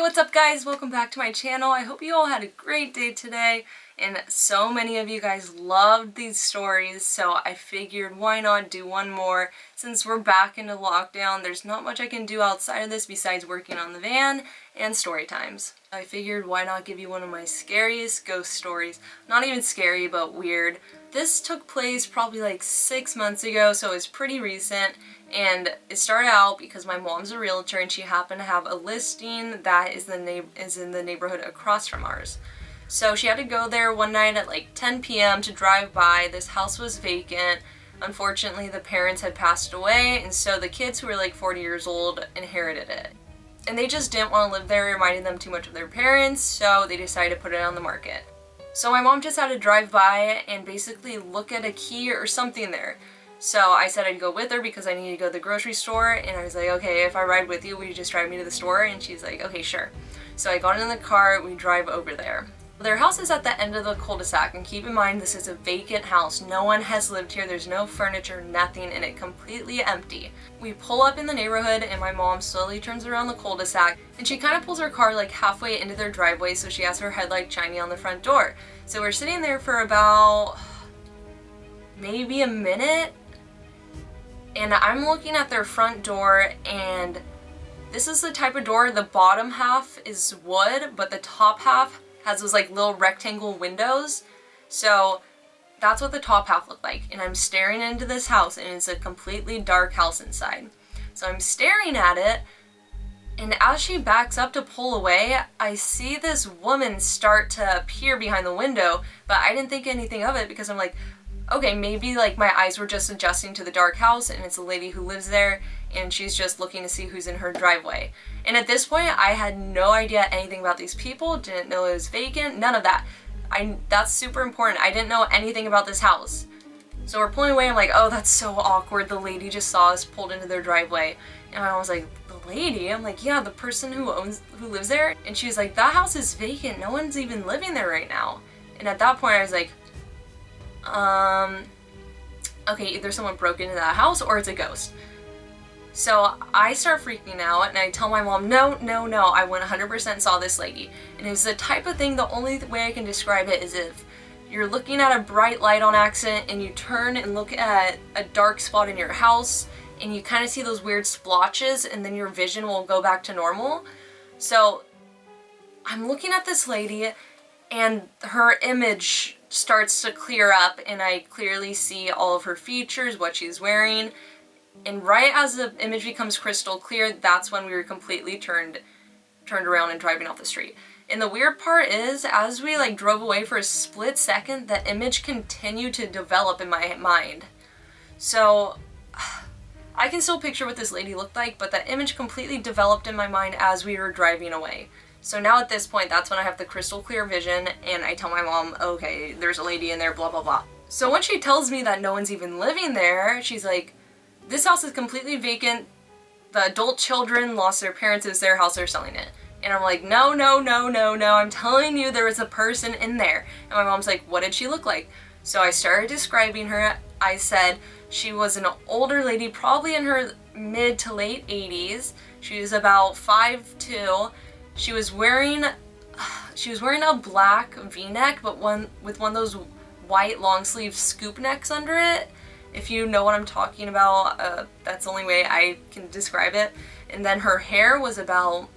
what's up guys? Welcome back to my channel. I hope you all had a great day today, and so many of you guys loved these stories, so I figured why not do one more. Since we're back into lockdown, there's not much I can do outside of this besides working on the van and story times. I figured why not give you one of my scariest ghost stories. Not even scary, but weird. This took place probably like 6 months ago, so it's pretty recent. And it started out because my mom's a realtor and she happened to have a listing that is in the neighborhood across from ours. So she had to go there one night at like 10 p.m. to drive by. This house was vacant. Unfortunately, the parents had passed away, and so the kids, who were like 40 years old, inherited it. And they just didn't want to live there, reminding them too much of their parents, so they decided to put it on the market. So my mom just had to drive by and basically look at a key or something there. So I said I'd go with her because I needed to go to the grocery store, and I was like, okay, if I ride with you, will you just drive me to the store? And she's like, okay, sure. So I got in the car, we drive over there. Their house is at the end of the cul-de-sac, and keep in mind this is a vacant house. No one has lived here, there's no furniture, nothing, and it's completely empty. We pull up in the neighborhood and my mom slowly turns around the cul-de-sac, and she kind of pulls her car like halfway into their driveway, so she has her headlight shining on the front door. So we're sitting there for about maybe a minute, and I'm looking at their front door, and this is the type of door, the bottom half is wood, but the top half has those like little rectangle windows. So that's what the top half looked like. And I'm staring into this house, and it's a completely dark house inside. So I'm staring at it, and as she backs up to pull away, I see this woman start to appear behind the window, but I didn't think anything of it because I'm like, okay, maybe like my eyes were just adjusting to the dark house and it's a lady who lives there and she's just looking to see who's in her driveway. And at this point, I had no idea anything about these people, didn't know it was vacant, none of that. That's super important. I didn't know anything about this house. So we're pulling away, I'm like, oh, that's so awkward. The lady just saw us pulled into their driveway. And I was like, the lady? I'm like, yeah, the person who lives there. And she's like, that house is vacant. No one's even living there right now. And at that point I was like, okay, either someone broke into that house or it's a ghost. So I start freaking out and I tell my mom, no, I 100% saw this lady. And it was the type of thing, the only way I can describe it is if you're looking at a bright light on accident and you turn and look at a dark spot in your house and you kind of see those weird splotches, and then your vision will go back to normal. So I'm looking at this lady and her image starts to clear up, and I clearly see all of her features, what she's wearing, and right as the image becomes crystal clear, that's when we were completely turned around and driving off the street. And the weird part is, as we like drove away for a split second, the image continued to develop in my mind. So I can still picture what this lady looked like, but that image completely developed in my mind as we were driving away. So now at this point, that's when I have the crystal clear vision, and I tell my mom, okay, there's a lady in there, blah, blah, blah. So when she tells me that no one's even living there, she's like, this house is completely vacant. The adult children lost their parents. It's their house, they're selling it. And I'm like, no, I'm telling you there was a person in there. And my mom's like, what did she look like? So I started describing her. I said she was an older lady, probably in her mid to late 80s. She was about 5'2". She was wearing a black v-neck, but with one of those white long sleeve scoop necks under it. If you know what I'm talking about, that's the only way I can describe it. And then her hair was about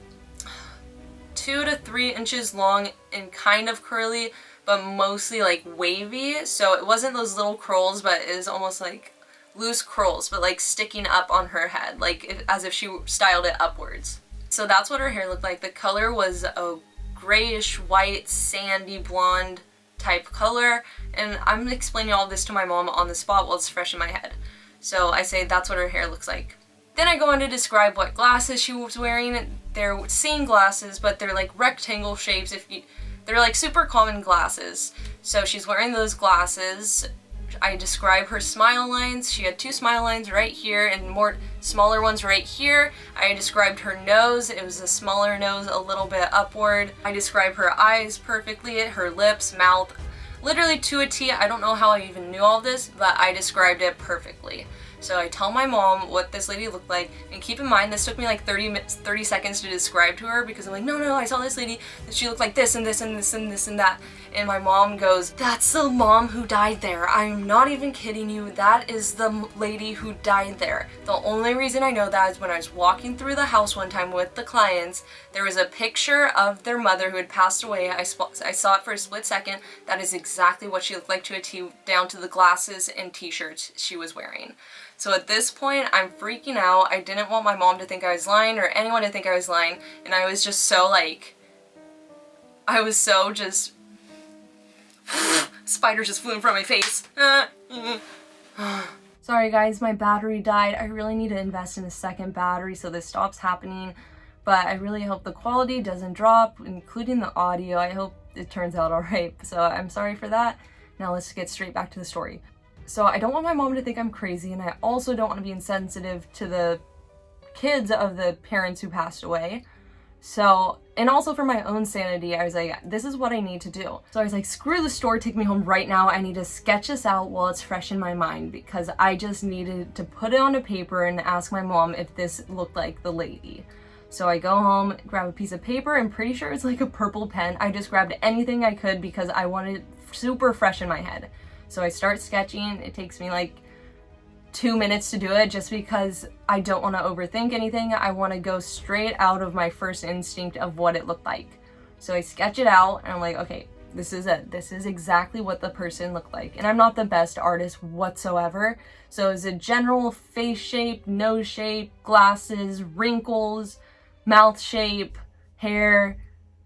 2 to 3 inches long and kind of curly, but mostly like wavy. So it wasn't those little curls, but it was almost like loose curls, but like sticking up on her head, like as if she styled it upwards. So that's what her hair looked like. The color was a grayish white, sandy blonde type color, and I'm explaining all this to my mom on the spot while it's fresh in my head. So I say that's what her hair looks like. Then I go on to describe what glasses she was wearing. They're seeing glasses, but they're like rectangle shapes. They're like super common glasses. So she's wearing those glasses. I describe her smile lines. She had 2 smile lines right here and more smaller ones right here. I described her nose. It was a smaller nose, a little bit upward. I described her eyes perfectly, her lips, mouth, literally to a T. I don't know how I even knew all this, but I described it perfectly. So I tell my mom what this lady looked like, and keep in mind this took me like 30 seconds to describe to her, because I'm like, no, I saw this lady, and she looked like this and this and this and this and that. And my mom goes, that's the mom who died there. I'm not even kidding you. That is the lady who died there. The only reason I know that is when I was walking through the house one time with the clients, there was a picture of their mother who had passed away. I saw it for a split second. That is exactly what she looked like to a T, down to the glasses and t-shirts she was wearing. So at this point, I'm freaking out. I didn't want my mom to think I was lying or anyone to think I was lying. And I was just so like, spiders just flew in front of my face. Sorry guys, my battery died. I really need to invest in a second battery so this stops happening. But I really hope the quality doesn't drop, including the audio. I hope it turns out alright. So I'm sorry for that. Now let's get straight back to the story. So I don't want my mom to think I'm crazy, and I also don't want to be insensitive to the kids of the parents who passed away. So, and also for my own sanity, I was like, this is what I need to do. So I was like, screw the story, take me home right now. I need to sketch this out while it's fresh in my mind, because I just needed to put it on a paper and ask my mom if this looked like the lady. So I go home, grab a piece of paper, I'm pretty sure it's like a purple pen. I just grabbed anything I could because I wanted it super fresh in my head. So I start sketching. It takes me like 2 minutes to do it just because I don't want to overthink anything. I want to go straight out of my first instinct of what it looked like. So I sketch it out and I'm like, okay, this is it. This is exactly what the person looked like. And I'm not the best artist whatsoever. So it's a general face shape, nose shape, glasses, wrinkles, mouth shape, hair,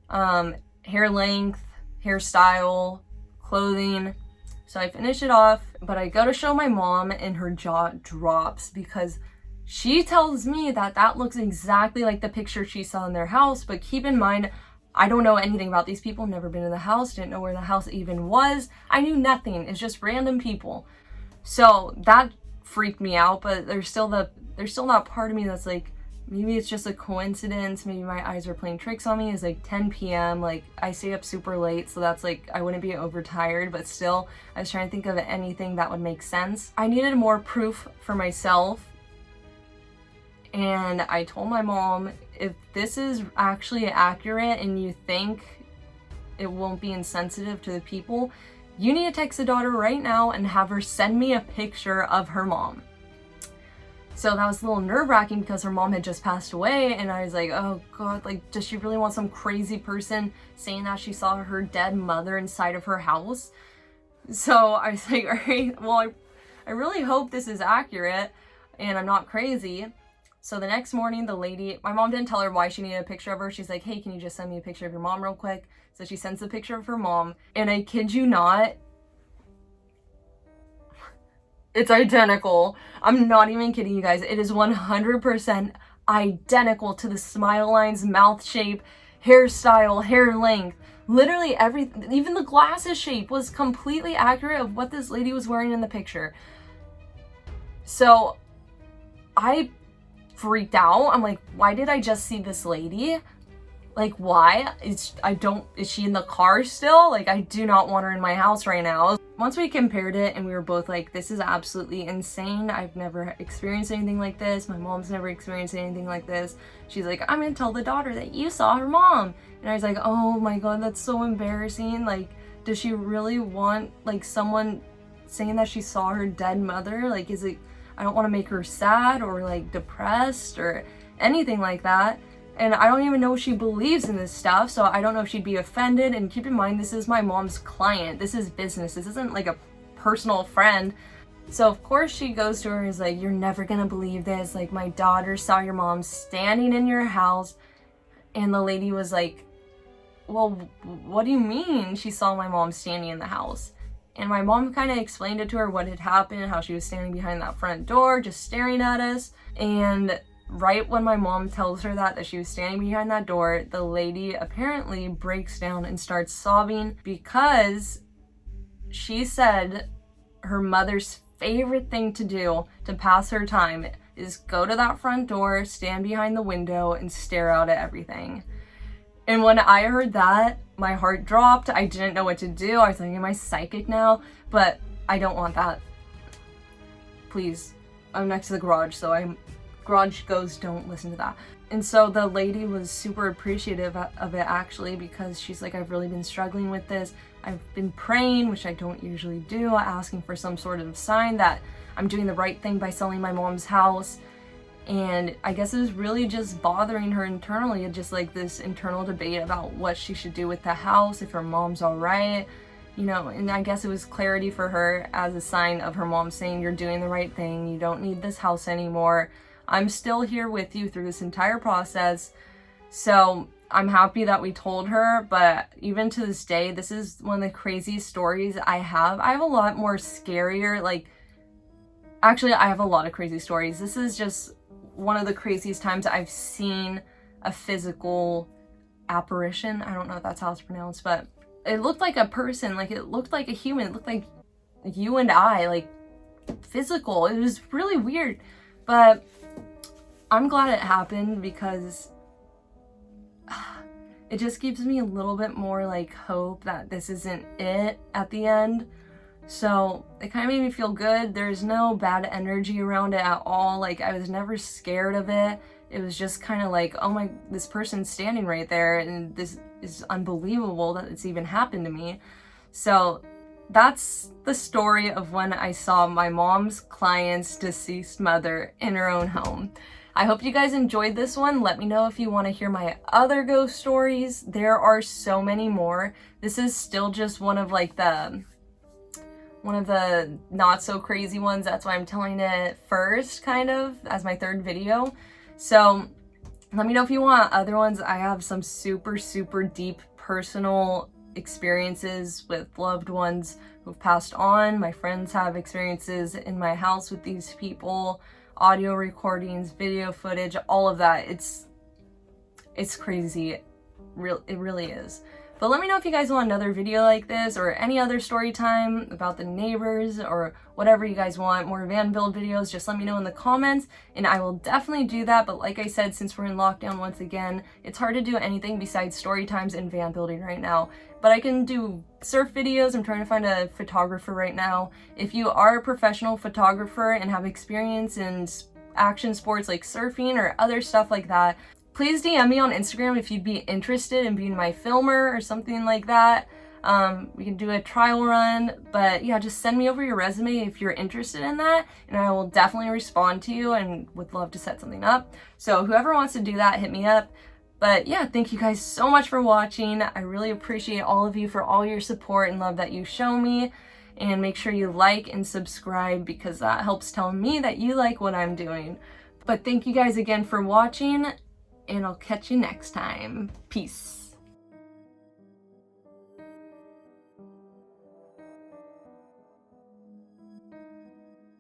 hair length, hairstyle, clothing. So I finish it off, but I go to show my mom and her jaw drops because she tells me that that looks exactly like the picture she saw in their house. But keep in mind, I don't know anything about these people, never been in the house, didn't know where the house even was. I knew nothing. It's just random people. So that freaked me out, but there's still that part of me that's like, maybe it's just a coincidence. Maybe my eyes were playing tricks on me. It's like 10 p.m. Like I stay up super late, so that's like, I wouldn't be overtired, but still I was trying to think of anything that would make sense. I needed more proof for myself. And I told my mom, if this is actually accurate and you think it won't be insensitive to the people, you need to text the daughter right now and have her send me a picture of her mom. So that was a little nerve-wracking because her mom had just passed away, and I was like, oh god, like, does she really want some crazy person saying that she saw her dead mother inside of her house? So I was like, alright, well, I really hope this is accurate and I'm not crazy. So the next morning, the lady, my mom didn't tell her why she needed a picture of her. She's like, hey, can you just send me a picture of your mom real quick? So she sends a picture of her mom, and I kid you not, it's identical. I'm not even kidding you guys. It is 100% identical to the smile lines, mouth shape, hairstyle, hair length. Literally everything, even the glasses shape was completely accurate of what this lady was wearing in the picture. So I freaked out. I'm like, why did I just see this lady? Like, why? Is she in the car still? Like, I do not want her in my house right now. Once we compared it and we were both like, this is absolutely insane. I've never experienced anything like this. My mom's never experienced anything like this. She's like, I'm gonna tell the daughter that you saw her mom. And I was like, oh my god, that's so embarrassing. Like, does she really want like someone saying that she saw her dead mother? Like, is it, I don't want to make her sad or like depressed or anything like that. And I don't even know if she believes in this stuff, so I don't know if she'd be offended. And keep in mind, this is my mom's client. This is business. This isn't like a personal friend. So of course she goes to her and is like, you're never gonna believe this. Like, my daughter saw your mom standing in your house. And the lady was like, well, what do you mean she saw my mom standing in the house? And my mom kind of explained it to her what had happened, how she was standing behind that front door, just staring at us. And right when my mom tells her that she was standing behind that door, the lady apparently breaks down and starts sobbing because she said her mother's favorite thing to do to pass her time is go to that front door, stand behind the window, and stare out at everything. And when I heard that, my heart dropped. I didn't know what to do. I was like, am I psychic now? But I don't want that. Please. I'm next to the garage, so garage ghosts don't listen to that. And so the lady was super appreciative of it actually, because she's like, I've really been struggling with this. I've been praying, which I don't usually do, asking for some sort of sign that I'm doing the right thing by selling my mom's house. And I guess it was really just bothering her internally, just like this internal debate about what she should do with the house, if her mom's all right, you know. And I guess it was clarity for her as a sign of her mom saying, you're doing the right thing, you don't need this house anymore. I'm still here with you through this entire process. So I'm happy that we told her, but even to this day, this is one of the craziest stories I have. I have a lot more scarier, like, actually I have a lot of crazy stories. This is just one of the craziest times I've seen a physical apparition. I don't know if that's how it's pronounced, but it looked like a person, like it looked like a human. It looked like you and I, like physical. It was really weird, but I'm glad it happened because it just gives me a little bit more like hope that this isn't it at the end. So it kind of made me feel good. There's no bad energy around it at all. Like, I was never scared of it. It was just kind of like, oh my, this person's standing right there and this is unbelievable that it's even happened to me. So that's the story of when I saw my mom's client's deceased mother in her own home. I hope you guys enjoyed this one. Let me know if you want to hear my other ghost stories. There are so many more. This is still just one of the not so crazy ones. That's why I'm telling it first, kind of, as my third video. So let me know if you want other ones. I have some super, super deep personal experiences with loved ones who've passed on. My friends have experiences in my house with these people. Audio recordings, video footage, all of that. It's crazy. It really is. But let me know if you guys want another video like this or any other story time about the neighbors or whatever you guys want. More van build videos, just let me know in the comments and I will definitely do that. But like I said, since we're in lockdown once again, it's hard to do anything besides story times and van building right now. But I can do surf videos. I'm trying to find a photographer right now. If you are a professional photographer and have experience in action sports like surfing or other stuff like that, please DM me on Instagram if you'd be interested in being my filmer or something like that. We can do a trial run, but yeah, just send me over your resume if you're interested in that, and I will definitely respond to you and would love to set something up. So whoever wants to do that, hit me up. But yeah, thank you guys so much for watching. I really appreciate all of you for all your support and love that you show me. And make sure you like and subscribe because that helps tell me that you like what I'm doing. But thank you guys again for watching, and I'll catch you next time. Peace.